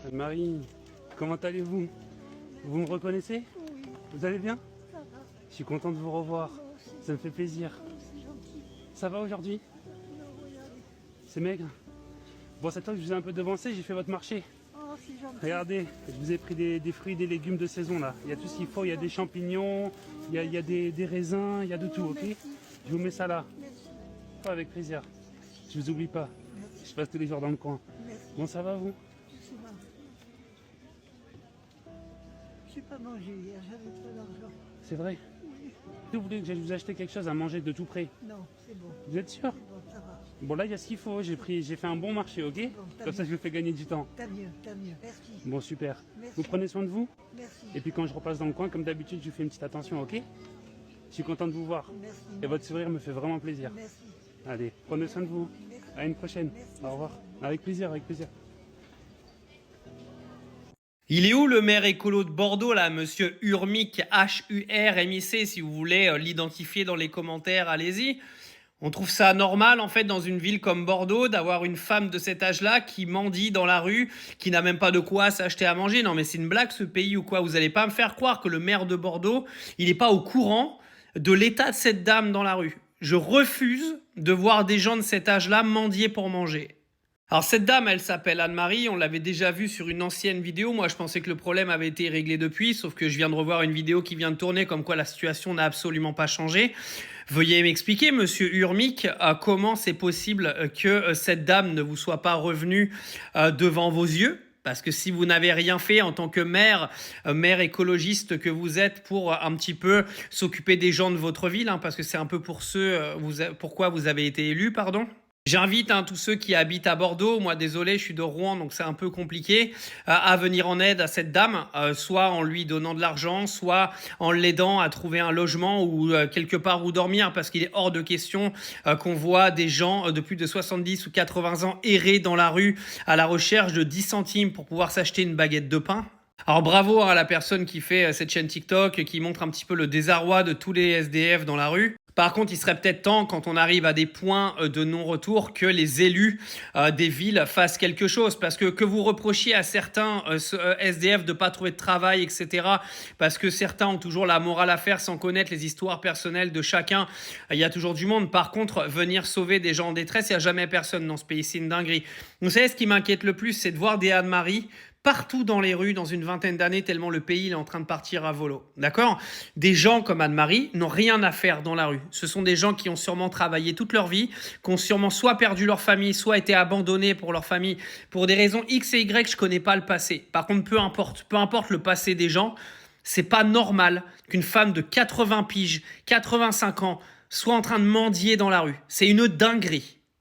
Anne-Marie, comment allez-vous? Vous me reconnaissez? Oui, Vous allez bien? ça va. Je suis content de vous revoir. Moi aussi, Ça me fait plaisir. c'est gentil. Ça va aujourd'hui? Non, regardez. C'est maigre? Bon, cette fois que je vous ai un peu devancé, j'ai fait votre marché. Oh, c'est gentil. Regardez, je vous ai pris des fruits, des légumes de saison là. Il y a tout ce qu'il faut, il y a des champignons, il y a des raisins, il y a de tout, ok? Merci. Je vous mets ça là. Merci. Oh, avec plaisir. Je vous oublie pas. Merci. Je passe tous les jours dans le coin. Merci. Bon, ça va vous? C'est bon. J'ai pas mangé hier, j'avais pas d'argent. C'est vrai? Oui. Vous voulez que j'aille vous acheter quelque chose à manger de tout près? Non, c'est bon. Vous êtes sûr? C'est bon, ça va. Bon, là, il y a ce qu'il faut. J'ai fait un bon marché, ok? t'as Comme ça, je vous fais gagner du temps. T'as mieux, t'as mieux. Merci. Bon, super. Merci. Vous prenez soin de vous? Merci. Et puis quand je repasse dans le coin, comme d'habitude, je vous fais une petite attention, ok? Je suis content de vous voir. Merci. Et votre sourire me fait vraiment plaisir. Merci. Allez, prenez soin de vous. Merci. À une prochaine. Merci. Au revoir. Avec plaisir, avec plaisir. Il est où le maire écolo de Bordeaux, là, monsieur Urmic, H-U-R-M-I-C, si vous voulez l'identifier dans les commentaires, allez-y. On trouve ça normal, en fait, dans une ville comme Bordeaux, d'avoir une femme de cet âge-là qui mendie dans la rue, qui n'a même pas de quoi s'acheter à manger. Non, mais c'est une blague, ce pays, ou quoi? Vous allez pas me faire croire que le maire de Bordeaux, il n'est pas au courant de l'état de cette dame dans la rue. Je refuse de voir des gens de cet âge-là mendier pour manger. Alors cette dame, elle s'appelle Anne-Marie, on l'avait déjà vue sur une ancienne vidéo. Moi, je pensais que le problème avait été réglé depuis, sauf que je viens de revoir une vidéo qui vient de tourner, comme quoi la situation n'a absolument pas changé. Veuillez m'expliquer, monsieur Urmic, comment c'est possible que cette dame ne vous soit pas revenue devant vos yeux? Parce que si vous n'avez rien fait en tant que maire écologiste que vous êtes pour un petit peu s'occuper des gens de votre ville, hein, parce que c'est un peu pour pourquoi vous avez été élu, pardon. J'invite tous ceux qui habitent à Bordeaux, moi désolé, je suis de Rouen donc c'est un peu compliqué, à venir en aide à cette dame, soit en lui donnant de l'argent, soit en l'aidant à trouver un logement ou quelque part où dormir, parce qu'il est hors de question qu'on voit des gens de plus de 70 ou 80 ans errer dans la rue à la recherche de 10 centimes pour pouvoir s'acheter une baguette de pain. Alors bravo à la personne qui fait cette chaîne TikTok, qui montre un petit peu le désarroi de tous les SDF dans la rue. Par contre, il serait peut-être temps, quand on arrive à des points de non-retour, que les élus des villes fassent quelque chose. Parce que vous reprochiez à certains SDF de ne pas trouver de travail, etc. Parce que certains ont toujours la morale à faire sans connaître les histoires personnelles de chacun. Il y a toujours du monde. Par contre, venir sauver des gens en détresse, il n'y a jamais personne dans ce pays. C'est une dinguerie. Vous savez, ce qui m'inquiète le plus, c'est de voir des Anne-Marie partout dans les rues dans une vingtaine d'années, tellement le pays est en train de partir à volo. D'accord? Des gens comme Anne-Marie n'ont rien à faire dans la rue. Ce sont des gens qui ont sûrement travaillé toute leur vie, qui ont sûrement soit perdu leur famille, soit été abandonnés pour leur famille, pour des raisons X et Y, je connais pas le passé. Par contre, peu importe le passé des gens, c'est pas normal qu'une femme de 80 piges, 85 ans, soit en train de mendier dans la rue. C'est une dinguerie.